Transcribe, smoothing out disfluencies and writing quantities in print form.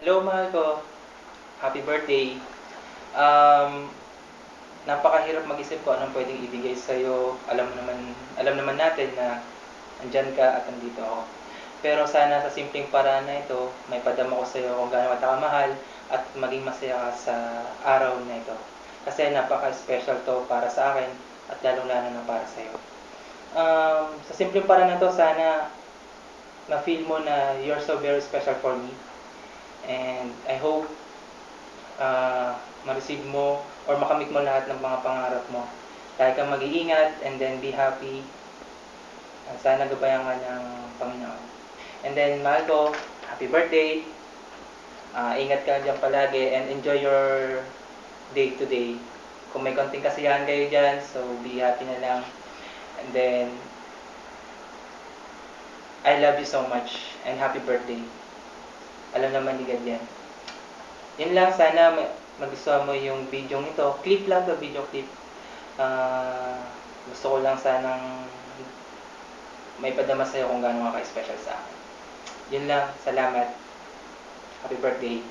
Hello, mahal ko. Happy birthday. Um, Napakahirap mag-isip ko anong pwedeng ibigay sa'yo. Alam naman natin na andyan ka at andito ako. Pero sana sa simpleng paraan na ito, may padama ko sa'yo kung gaano kita kamahal at maging masaya ka sa araw na ito. Kasi napaka-special to para sa akin at lalong-lalo na para sa'yo. Sa simpleng paraan na to, sana na-feel mo na you're so very special for me. And I hope ma-receive mo or makamit mo lahat ng mga pangarap mo. Lagi kang mag-iingat and then be happy. Sana gabayan ka ng Panginoon. And then, mahal ko, happy birthday. Ingat ka dyan palagi and enjoy your day to day. Kung may konting kasiyahan kayo dyan, so be happy na lang. And then, I love you so much and happy birthday. Alam naman ni God yan. Yun lang, sana magustuhan mo yung video ito. Clip lang to, video clip. Gusto ko lang sanang may padama sa'yo kung gaano ka ka-special sa akin. Yun lang, salamat. Happy birthday.